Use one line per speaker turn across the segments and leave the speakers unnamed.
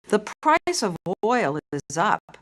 The price of oil is up,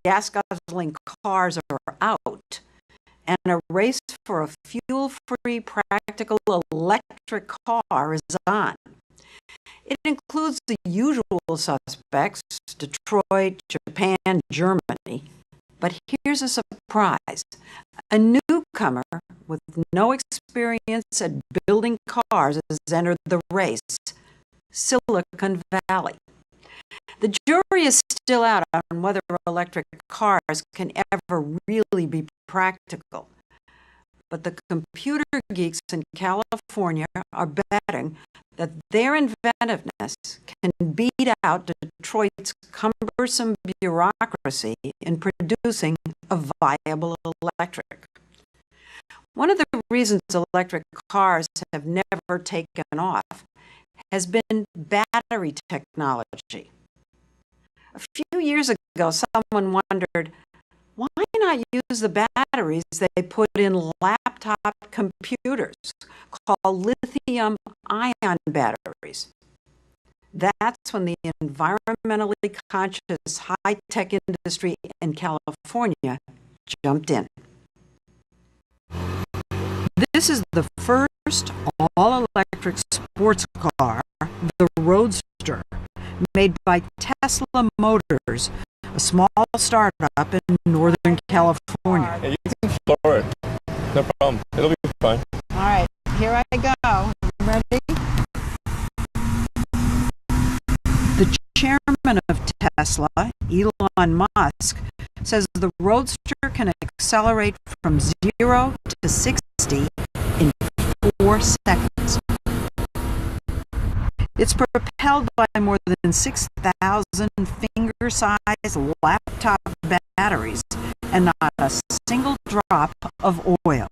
gas-guzzling cars are out, and a race for a fuel-free, practical electric car is on. It includes the usual suspects, Detroit, Japan, Germany. But here's a surprise. A newcomer with no experience at building cars has entered the race, Silicon Valley. The jury is still out on whether electric cars can ever really be practical. But the computer geeks in California are betting that their inventiveness can beat out Detroit's cumbersome bureaucracy in producing a viable electric. One of the reasons electric cars have never taken off has been battery technology. A few years ago, someone wondered, why not use the batteries they put in laptop computers called lithium-ion batteries? That's when the environmentally conscious high-tech industry in California jumped in. This is the first all-electric sports car, the Roadster, made by Tesla Motors, a small startup in Northern California.
Yeah, you can floor it. No problem. It'll be fine.
All right, here I go. Ready? The chairman of Tesla, Elon Musk, says the Roadster can accelerate from 0 to 60 in 4 seconds. It's propelled by more than 6,000 finger-sized laptop batteries and not a single drop of oil.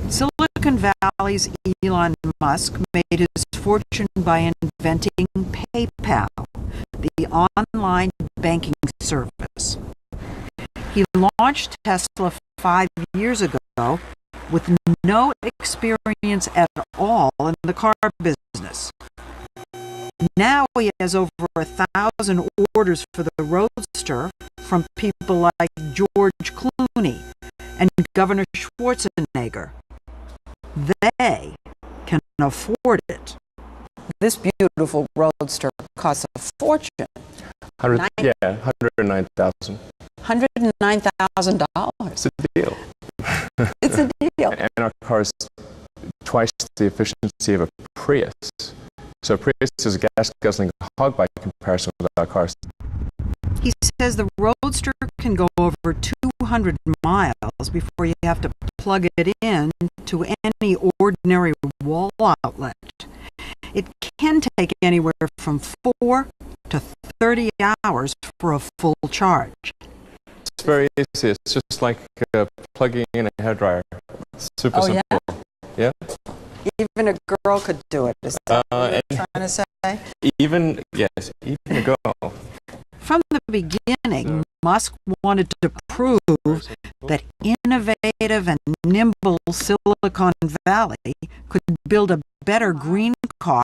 Silicon Valley's Elon Musk made his fortune by inventing PayPal, the online banking service. He launched Tesla 5 years ago with no experience at all in the car business. Now he has over 1,000 orders for the Roadster from people like George Clooney and Governor Schwarzenegger. They can afford it. This beautiful Roadster costs a fortune.
$109,000.
$109,000.
It's a deal.
It's a deal.
And our car's twice the efficiency of a Prius. So a Prius is a gas-guzzling hog by comparison with our cars.
He says the Roadster can go over 200 miles before you have to plug it in to any ordinary wall outlet. It can take anywhere from 4 to 30 hours for a full charge.
It's very easy. It's just like plugging in a hairdryer. It's super simple. Yeah?
Even a girl could do it. Is that what you're trying to say?
Even a girl.
From the beginning, Musk wanted to prove that innovative and nimble Silicon Valley could build a better green car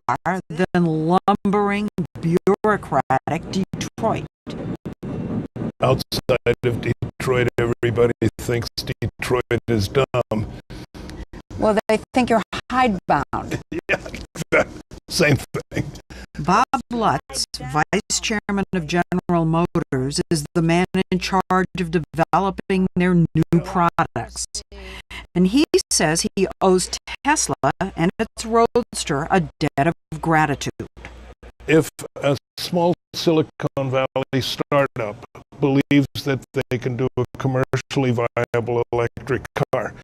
than lumbering, bureaucratic Detroit.
Outside of Detroit, everybody thinks Detroit is dumb.
Well, they think you're hidebound.
Yeah, same thing.
Bob Lutz, vice chairman of General Motors, is the man in charge of developing their new products. And he says he owes Tesla and its Roadster a debt of gratitude.
If a small Silicon Valley startup believes that they can do a commercially viable electric car,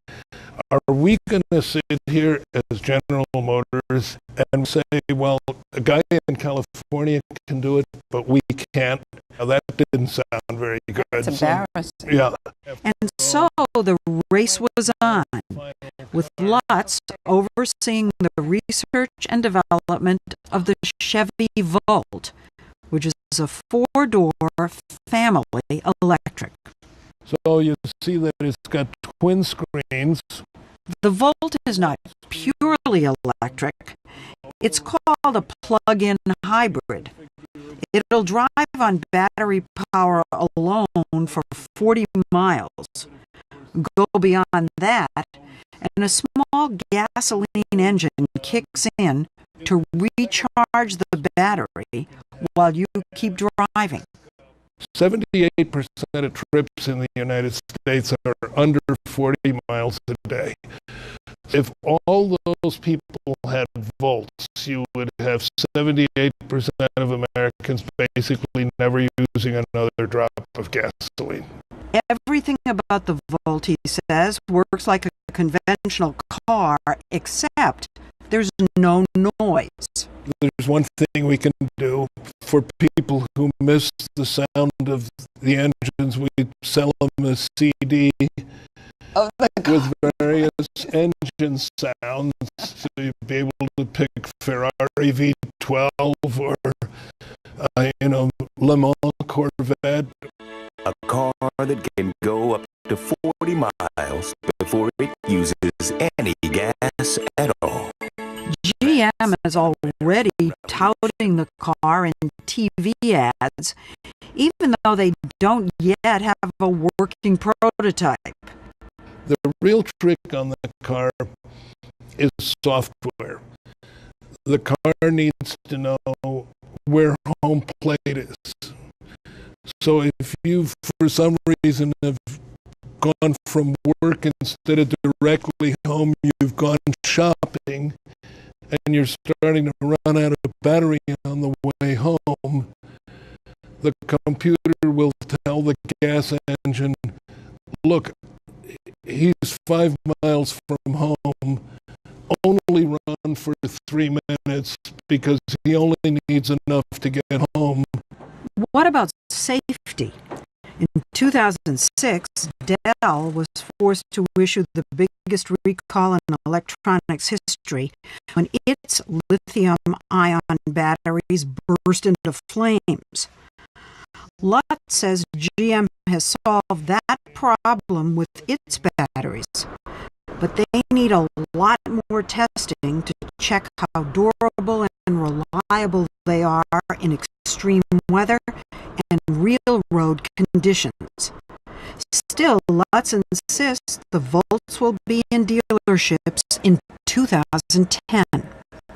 are we going to sit here as General Motors and say, well, a guy in California can do it, but we can't? Now, that didn't sound very good.
It's embarrassing.
Yeah.
And so the race was on, with Lutz overseeing the research and development of the Chevy Volt, which is a 4-door family electric.
So you see that it's got twin screens.
The Volt is not purely electric. It's called a plug-in hybrid. It'll drive on battery power alone for 40 miles. Go beyond that, and a small gasoline engine kicks in to recharge the battery while you keep driving.
78% of trips in the United States are under 40 miles a day. If all those people had volts, you would have 78% of Americans basically never using another drop of gasoline.
Everything about the Volt, he says, works like a conventional car, except there's no noise.
There's one thing we can do for people who miss the sound of the engines. We sell them a CD with various engine sounds, so you'd be able to pick Ferrari V12 or, Le Mans Corvette.
A car that can go up to 40 miles before it uses any gas at all.
GM is already touting the car in TV ads, even though they don't yet have a working prototype.
The real trick on the car is software. The car needs to know where home plate is. So if you, for some reason, have gone from work instead of directly home, you've gone shopping, and you're starting to run out of battery on the way home, the computer will tell the gas engine, look, he's 5 miles from home, only run for 3 minutes because he only needs enough to get home.
What about safety? In 2006, Dell was forced to issue the biggest recall in electronics history when its lithium-ion batteries burst into flames. Lutz says GM has solved that problem with its batteries, but they need a lot more testing to check how durable and reliable they are in extreme weather and real road conditions. Still, Lutz insists the Volts will be in dealerships in 2010.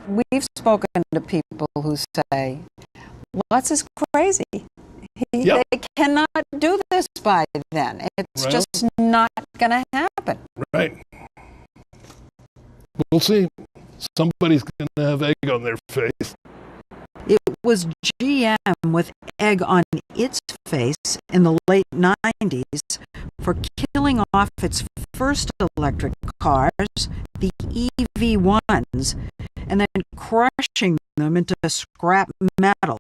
We've spoken to people who say, Lutz is crazy. They cannot do this by then. It's just not going to happen.
Right. We'll see. Somebody's going to have egg on their face.
It was GM with egg on its face in the late 90s for killing off its first electric cars, the EV1s, and then crushing them into scrap metal,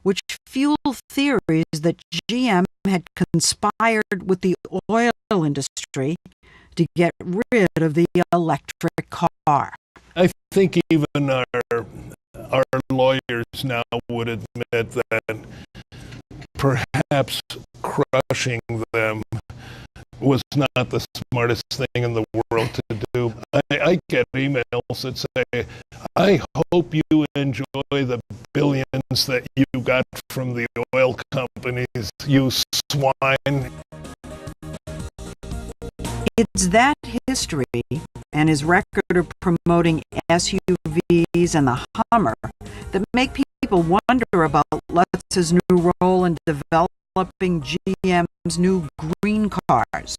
which fueled theories that GM had conspired with the oil industry to get rid of the electric car.
I think even our lawyers now would admit that perhaps crushing them was not the smartest thing in the world to do. I get emails that say, I hope you enjoy the billions that you got from the oil companies, you swine.
It's that history and his record of promoting SUVs and the Hummer that make people wonder about Lutz's new role in developing GM's new green cars.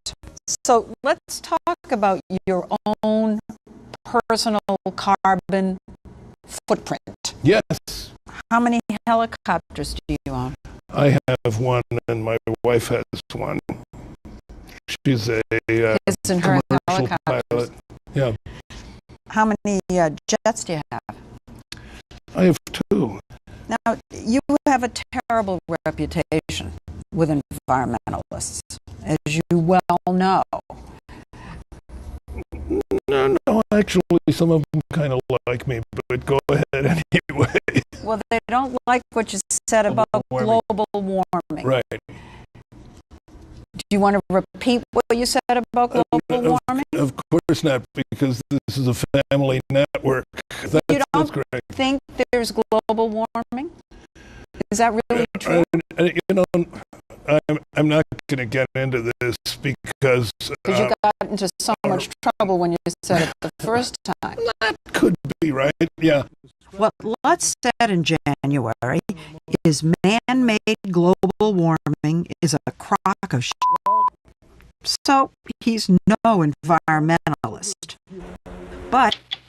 So let's talk about your own personal carbon footprint.
Yes.
How many helicopters do you own?
I have one and my wife has one. She's a commercial pilot. Yeah.
How many jets do you have?
I have 2.
Now, you have a terrible reputation with environmentalists, as you well know.
No, actually, some of them kind of like me, but go ahead anyway.
Well, they don't like what you said about global warming.
Right.
Do you want to repeat what you said about global warming?
Of course not, because this is a family network.
You don't think there's global warming? Is that really true?
You know, I'm not going to get into this because
You got into so much trouble when you said it the first time.
that could be right. Yeah.
What Lutz said in January is man-made global warming is a crock of shit. So he's no environmentalist. But